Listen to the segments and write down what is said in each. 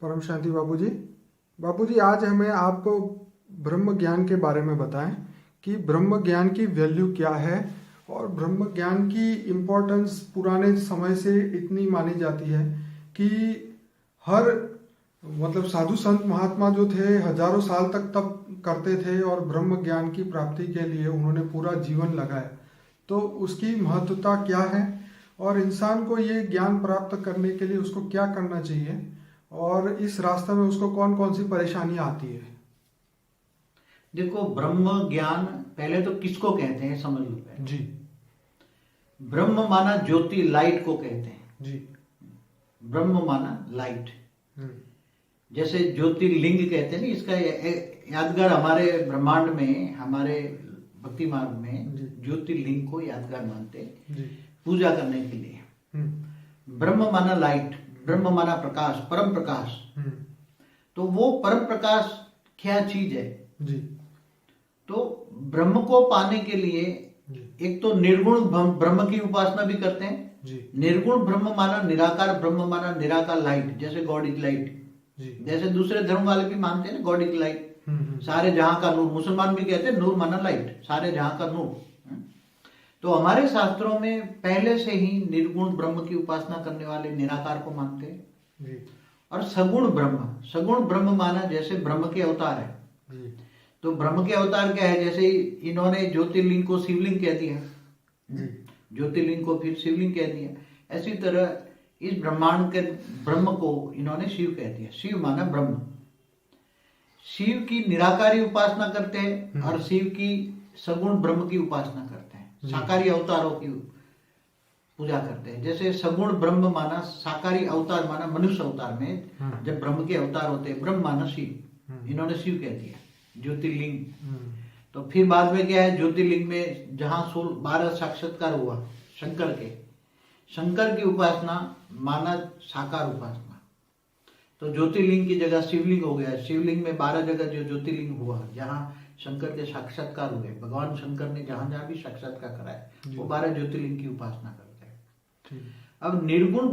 परम शांति बाबूजी। बाबूजी, आज हमें आपको ब्रह्म ज्ञान के बारे में बताएं कि ब्रह्म ज्ञान की वैल्यू क्या है और ब्रह्म ज्ञान की इम्पोर्टेंस पुराने समय से इतनी मानी जाती है कि हर साधु संत महात्मा जो थे हजारों साल तक तप करते थे और ब्रह्म ज्ञान की प्राप्ति के लिए उन्होंने पूरा जीवन लगाया। तो उसकी महत्वता क्या है और इंसान को ये ज्ञान प्राप्त करने के लिए उसको क्या करना चाहिए और इस रास्ते में उसको कौन कौन सी परेशानियां आती है? देखो, ब्रह्म ज्ञान पहले तो किसको कहते हैं समझ लो पहले। जी। ब्रह्म माना ज्योति, लाइट को कहते हैं जी। ब्रह्म माना लाइट। जैसे ज्योतिर्लिंग कहते हैं ना, इसका यादगार हमारे ब्रह्मांड में, हमारे भक्ति मार्ग में ज्योतिर्लिंग को यादगार मानते हैं पूजा करने के लिए। ब्रह्म माना लाइट, ब्रह्म माना प्रकाश, परम प्रकाश। तो वो परम प्रकाश क्या चीज है जी। तो ब्रह्म को पाने के लिए एक तो निर्गुण ब्रह्म की उपासना भी करते हैं जी। निर्गुण ब्रह्म माना निराकार, ब्रह्म माना निराकार लाइट, जैसे गॉड इज लाइट। जैसे दूसरे धर्म वाले भी मानते हैं ना, गॉड इज लाइट, सारे जहां का नूर। मुसलमान भी कहते हैं नूर माना लाइट, सारे जहां का नूर। तो हमारे शास्त्रों में पहले से ही निर्गुण ब्रह्म की उपासना करने वाले निराकार को मानते हैं। और सगुण ब्रह्म माना जैसे ब्रह्म के अवतार है। तो ब्रह्म के अवतार क्या है? जैसे इन्होंने ज्योतिर्लिंग को शिवलिंग कह दिया, ज्योतिर्लिंग को फिर शिवलिंग कह दिया, ऐसी तरह इस ब्रह्मांड के ब्रह्म को इन्होंने शिव कह दिया। शिव माना ब्रह्म। शिव की निराकारी उपासना करते हैं और शिव की सगुण ब्रह्म की उपासना करते हैं, साकारी अवतारों की पूजा करते हैं। जैसे सगुण ब्रह्म माना, साकारी अवतार माना मनुष्य अवतार में जब ब्रह्म के अवतार होते हैं, ब्रह्म माना शिव, इन्होंने शिव कह दिया ज्योतिर्लिंग। तो फिर बाद में क्या है, ज्योतिर्लिंग में जहां 12 साक्षात्कार हुआ शंकर की उपासना माना साकार उपासना। तो ज्योतिर्लिंग की जगह शिवलिंग हो गया। शिवलिंग में 12 जगह जो ज्योतिर्लिंग हुआ, जहाँ शंकर के साक्षात्कार हुए, भगवान शंकर ने जहां जहां भी साक्षात्कार कराया वो 12 ज्योतिर्लिंग की उपासना करते हैं। अब निर्गुण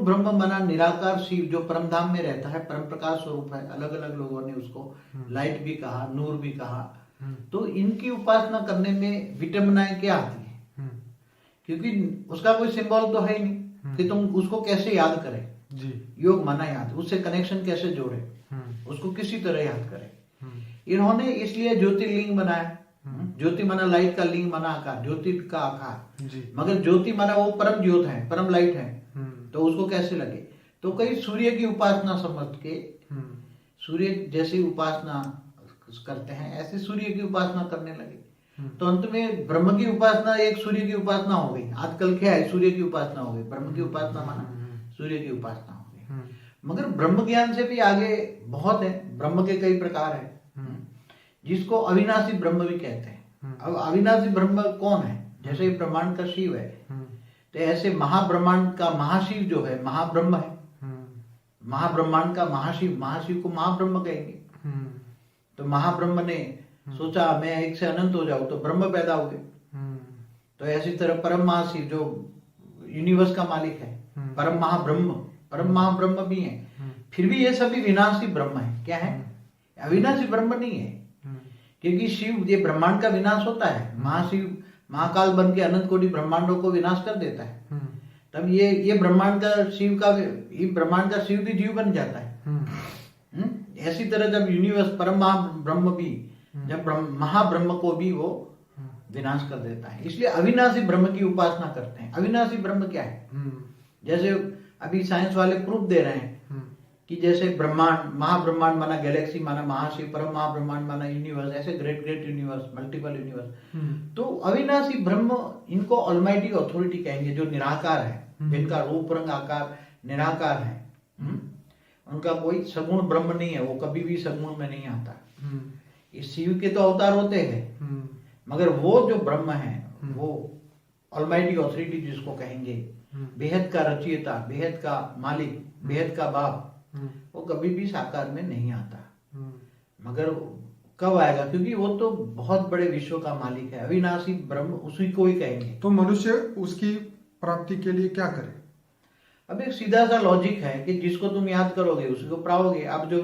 ब्रह्म माना निराकार शिव, जो परम धाम में रहता है, परम प्रकाश स्वरूप है। अलग अलग लोगों ने उसको लाइट भी कहा, नूर भी कहा। तो इनकी उपासना करने में विटंबनाएं क्या आती है? क्योंकि उसका कोई सिंबल तो है ही नहीं कि तुम उसको कैसे याद करें जी। योग माना याद, उससे कनेक्शन कैसे जोड़े, उसको किसी तरह याद करें। इन्होंने इसलिए ज्योतिर्लिंग बनाया। ज्योति माना लाइट का, लिंग माना आकार, ज्योति का आकार। मगर ज्योति माना वो परम ज्योत है, परम लाइट है, तो उसको कैसे लगे? तो कई सूर्य की उपासना समझ के सूर्य जैसी उपासना करते हैं, ऐसे सूर्य की उपासना करने लगे। तो अंत में ब्रह्म की उपासना एक सूर्य की उपासना हो गई। आजकल क्या है, सूर्य की उपासना हो गई, ब्रह्म की उपासना माना सूर्य की उपासना हो गई। मगर ब्रह्म ज्ञान से भी आगे बहुत है। ब्रह्म के कई प्रकार है, जिसको अविनाशी ब्रह्म भी कहते हैं। अब अविनाशी ब्रह्म कौन है? जैसे ब्रह्मांड का शिव है, तो ऐसे महाब्रह्मांड का महाशिव जो है महाब्रह्म है। महाब्रह्मांड का महाशिव को महाब्रह्म कहेंगे। तो महाब्रह्म ने सोचा मैं एक से अनंत हो जाऊं, तो ब्रह्म पैदा हो गए। तो ऐसी तरह परम महाशिव जो यूनिवर्स का मालिक है, परम महाब्रह्म भी है। फिर भी ये सभी विनाशी ब्रह्म है। क्या है? अविनाशी ब्रह्म नहीं है, क्योंकि शिव, ये ब्रह्मांड का विनाश होता है। महाशिव महाकाल बन के अनंत कोटि ब्रह्मांडों को विनाश कर देता है। तब ये ब्रह्मांड का शिव भी जीव बन जाता है। ऐसी तरह जब यूनिवर्स परम महाब्रह्म भी, जब महाब्रह्म को भी वो विनाश कर देता है, इसलिए अविनाशी ब्रह्म की उपासना करते हैं। अविनाशी ब्रह्म क्या है? जैसे अभी साइंस वाले प्रूफ दे रहे हैं कि जैसे ब्रह्मांड, महाब्रह्मांड माना गैलेक्सी माना महाशिव, परम महाब्रह्मांड माना यूनिवर्स, ऐसे ग्रेट यूनिवर्स, मल्टीपल यूनिवर्स। तो अविनाशी ब्रह्म, इनको ऑलमाइटी अथॉरिटी कहेंगे, जो निराकार है, जिनका रूप रंग आकार निराकार है। उनका कोई सगुण ब्रह्म नहीं है, वो कभी भी सगुण में नहीं आता। इस शिव के तो अवतार होते हैं, मगर वो जो ब्रह्म है, वो ऑलमाइटी अथॉरिटी जिसको कहेंगे, बेहद का रचयिता, बेहद का मालिक, बेहद का बाप, वो कभी भी साकार में नहीं आता। मगर कब आएगा? क्योंकि वो तो बहुत बड़े विश्व का मालिक है। अविनाशी ब्रह्म उसी को ही कहेंगे। तो मनुष्य उसकी प्राप्ति के लिए क्या करे? अब एक सीधा सा लॉजिक है कि जिसको तुम याद करोगे उसको पाओगे। अब जो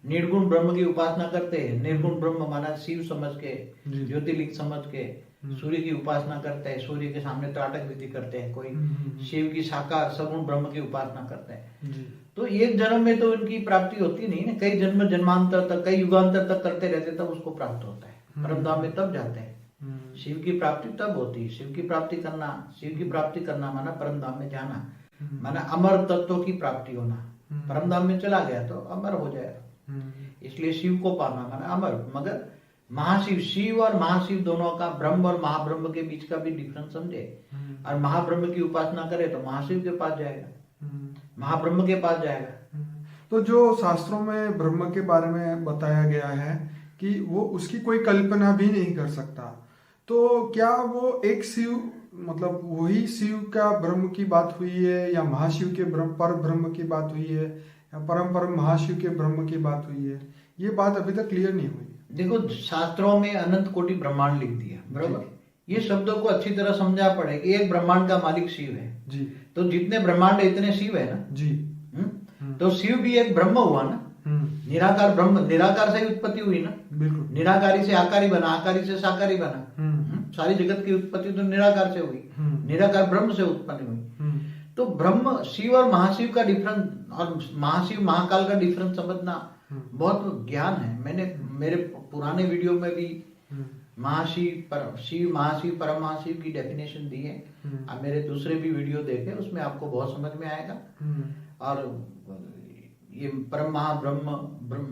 निर्गुण ब्रह्म की उपासना करते हैं, निर्गुण ब्रह्म माना शिव समझ के, जी। ज्योतिर्लिंग समझ के सूर्य की उपासना करते हैं, सूर्य के सामने त्राटक विधि करते हैं, कोई शिव की साकार सगुण ब्रह्म की उपासना करते हैं, जी। तो एक जन्म में तो उनकी प्राप्ति होती नहीं ना, कई जन्म जन्मांतर तक, कई युगांतर तक करते रहते तब उसको प्राप्त होता है। परम धाम में तब जाते हैं, शिव की प्राप्ति तब होती है। शिव की प्राप्ति करना माना परम धाम में जाना, माना अमर तत्व की प्राप्ति होना। परम धाम में चला गया तो अमर हो जाएगा, इसलिए शिव को पाना माना अमर। मगर महाशिव, शिव और महाशिव दोनों का, ब्रह्म और महाब्रह्म के बीच का भी डिफरेंस समझे। और महाब्रह्म की उपासना करे तो महाशिव के पास जाएगा, महाब्रह्म के पास जाएगा। तो जो शास्त्रों में ब्रह्म के बारे में बताया गया है कि वो उसकी कोई कल्पना भी नहीं कर सकता, तो क्या वो एक शिव, मतलब वही शिव का ब्रह्म की बात हुई है, या महाशिव के पर ब्रह्म की बात हुई है, या परम महाशिव के ब्रह्म की बात हुई है? ये बात अभी तक क्लियर नहीं हुई। देखो, शास्त्रों में अनंत कोटि ब्रह्मांड लिख दिया, बराबर। ये शब्दों को अच्छी तरह समझा पड़े कि एक ब्रह्मांड का मालिक शिव है जी। तो जितने ब्रह्मांड है इतने शिव है ना जी। तो शिव भी एक ब्रह्म हुआ ना, निराकार ब्रह्म, निराकार से ही उत्पत्ति हुई ना, बिल्कुल। निराकारी से आकारी बना, आकारी से साकारी बना, सारी जगत की उत्पत्ति तो निराकार से हुई, निराकार ब्रह्म से उत्पन्न हुई। तो ब्रह्म, शिव और महाशिव का डिफरेंस, और महाशिव महाकाल का डिफरेंस समझना बहुत ज्ञान है। मैंने मेरे पुराने वीडियो में भी शिव महाशिव परम महाशिव की डेफिनेशन दी है। आप मेरे दूसरे भी वीडियो देखें, उसमें आपको बहुत समझ में आएगा। और ये परम महाब्रह्म,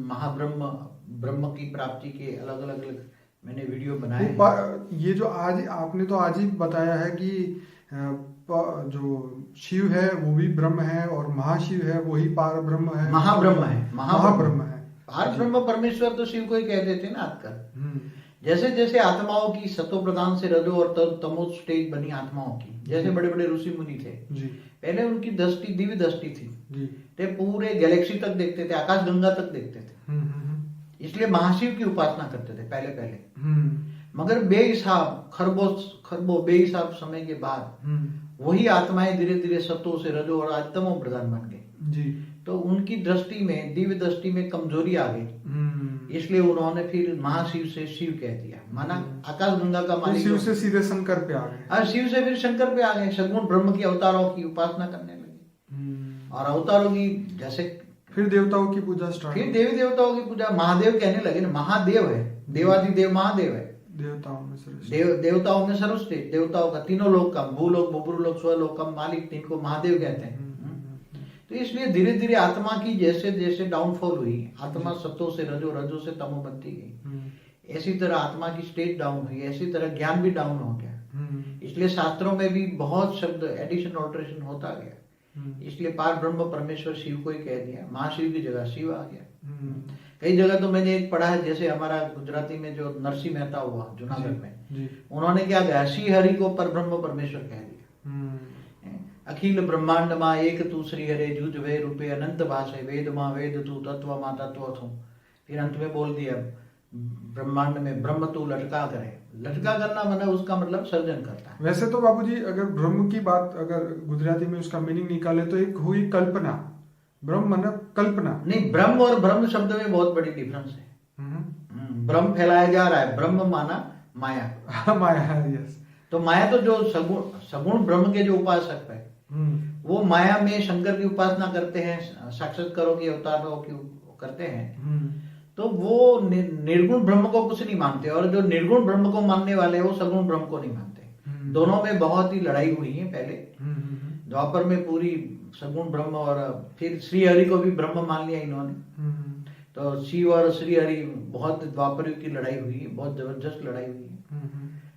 महाब्रह्म, ब्रह्म की प्राप्ति के अलग अलग मैंने वीडियो बनाए हैं। ये जो आज आपने तो आज ही बताया है कि जो शिव है वो भी ब्रह्म है, और महाशिव है वही पार ब्रह्म है, महाब्रह्म है, महाब्रह्म है। पार ब्रह्म परमेश्वर तो शिव को ही कह देते ना आजकल। जैसे जैसे आत्माओं की सतो प्रधान से रजो और तमो स्टेज बनी आत्माओं की, जैसे बड़े बड़े ऋषि मुनि थे जी। पहले उनकी दृष्टि दिव्य दृष्टि थी जी। ते पूरे गैलेक्सी तक देखते थे, आकाश गंगा तक देखते थे, इसलिए महाशिव की उपासना करते थे पहले। मगर बेहिसाब खरबो बेहिसाब समय के बाद वही आत्माएं धीरे धीरे सतो से रजो और आज तमो प्रधान बन गए जी। तो उनकी दृष्टि में, दिव्य दृष्टि में कमजोरी आ गई, इसलिए उन्होंने फिर महाशिव से शिव कह दिया, माना आकाश गंगा का मालिक। शिव से सीधे शंकर पे आ गए, और शिव से फिर शंकर पे आ गए, सगुण ब्रह्म की अवतारों की उपासना करने लगे। और अवतारों की जैसे फिर देवताओं की पूजा स्टार्ट, फिर देवी देवताओं की पूजा, महादेव कहने लगे ना, महादेव है, देवादिदेव महादेव है, देवताओं में सर्वश्रेष्ठ, देवताओं का, तीनों लोक का, भूलोक भूपुरलोक स्वलोक का मालिक, तिनको महादेव कहते हैं। तो इसलिए धीरे धीरे आत्मा की जैसे जैसे डाउनफॉल हुई, आत्मा सत्तो से रजो, रजो से तमो बनती गई, ऐसी तरह आत्मा की स्टेट डाउन हुई, ऐसी तरह ज्ञान भी डाउन हो गया। इसलिए शास्त्रों में भी बहुत शब्द एडिशन ऑल्ट्रेशन होता गया, इसलिए पार ब्रह्म परमेश्वर शिव को ही कह दिया, महाशिव की जगह शिव आ गया। कई जगह तो मैंने एक पढ़ा है, जैसे हमारा गुजराती में जो नरसिंह मेहता हुआ जूनागढ़ में, उन्होंने क्या कहा, श्री हरि को पर ब्रह्म परमेश्वर कह दिया। अखिल ब्रह्मांड माँ एक तू श्री हरे जुज वे रूपे अनंत भाषे, वेद माँ वेद तू तत्व माँ तत्व तू। फिर अंत में बोल दिया, ब्रह्मांड में ब्रह्म तू लटका करे, लटका करना मतलब उसका मतलब सर्जन करता है। वैसे तो बाबूजी अगर ब्रह्म की बात, अगर गुजराती में उसका मीनिंग निकाले तो एक हुई कल्पना, ब्रह्म मतलब कल्पना नहीं, ब्रह्म और ब्रह्म शब्द में बहुत बड़ी डिफरेंस है। ब्रह्म फैलाया जा रहा है, ब्रह्म माना माया। माया, यस। तो माया तो जो सगुण ब्रह्म के जो उपासक है वो माया में शंकर की उपासना करते हैं, साक्षात्कारों की अवतारों की करते हैं, तो वो निर्गुण ब्रह्म को कुछ नहीं मानते, और जो निर्गुण ब्रह्म को मानने वाले हैं वो सगुण ब्रह्म को नहीं मानते। दोनों में बहुत ही लड़ाई हुई है पहले द्वापर में, पूरी सगुण ब्रह्म, और फिर श्री हरि को भी ब्रह्म मान लिया इन्होंने। तो शिव और श्री हरि बहुत द्वापर की लड़ाई हुई है, बहुत जबरदस्त लड़ाई हुई है।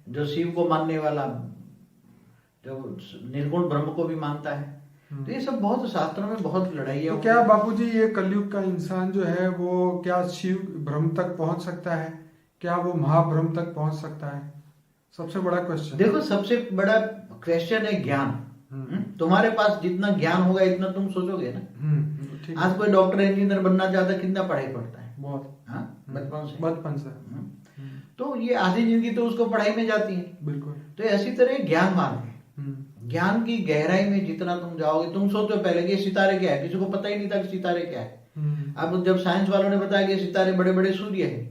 जो शिव को मानने वाला जो निर्गुण ब्रह्म को भी मानता है, तो ये सब बहुत शास्त्रों में बहुत लड़ाई है। तो क्या बापूजी ये कलयुग का इंसान जो है वो क्या शिव ब्रह्म तक पहुंच सकता है? क्या वो महाब्रह्म तक पहुंच सकता है? सबसे बड़ा क्वेश्चन। देखो, सबसे बड़ा क्वेश्चन है ज्ञान। तुम्हारे पास जितना ज्ञान होगा इतना तुम सोचोगे ना। आज कोई डॉक्टर इंजीनियर बनना चाहता, कितना पढ़ाई पड़ता है? बहुत, बचपन से। तो ये आधी जिंदगी तो उसको पढ़ाई में जाती है। बिल्कुल। तो ऐसी तरह ज्ञान मार्ग है। ज्ञान की गहराई में जितना तुम जाओगे, तुम सोचो पहले कि सितारे क्या है, किसी को पता ही नहीं था कि सितारे क्या है। अब जब साइंस वालों ने बताया कि सितारे बड़े बड़े सूर्य हैं,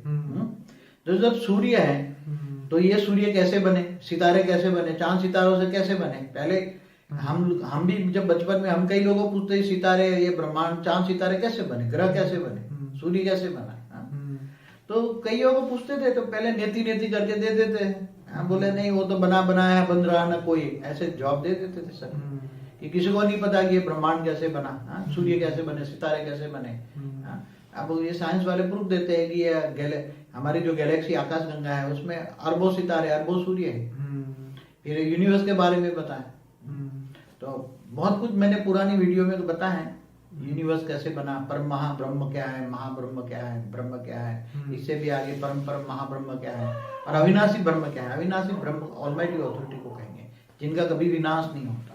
तो जब सूर्य है तो ये सूर्य कैसे बने, सितारे कैसे बने, चांद सितारों से कैसे बने। पहले हम भी जब बचपन में हम कई लोगों को पूछते सितारे, ये ब्रह्मांड, चांद सितारे कैसे बने, ग्रह कैसे बने, सूर्य कैसे बना। तो कईयों को पूछते थे तो पहले नेति नेति करके दे देते हैं, बोले नहीं वो तो बना बनाया है, बन रहा ना कोई, ऐसे जवाब दे देते थे सब। कि किसी को नहीं पता कि ये ब्रह्मांड कैसे बना, सूर्य कैसे बने, सितारे कैसे बने। अब ये साइंस वाले प्रूफ देते हैं कि ये हमारी जो गैलेक्सी आकाश गंगा है उसमें अरबों सितारे, अरबों सूर्य है। फिर यूनिवर्स के बारे में बताएं, तो बहुत कुछ मैंने पुरानी वीडियो में बताया है। यूनिवर्स कैसे बना, परम महाब्रह्म क्या है, महाब्रह्म क्या है, ब्रह्म क्या है, इससे भी आगे परम परम महाब्रह्म क्या है, और अविनाशी ब्रह्म क्या है। अविनाशी ब्रह्म ऑलमाइटी अथॉरिटी को कहेंगे, जिनका कभी विनाश नहीं होता।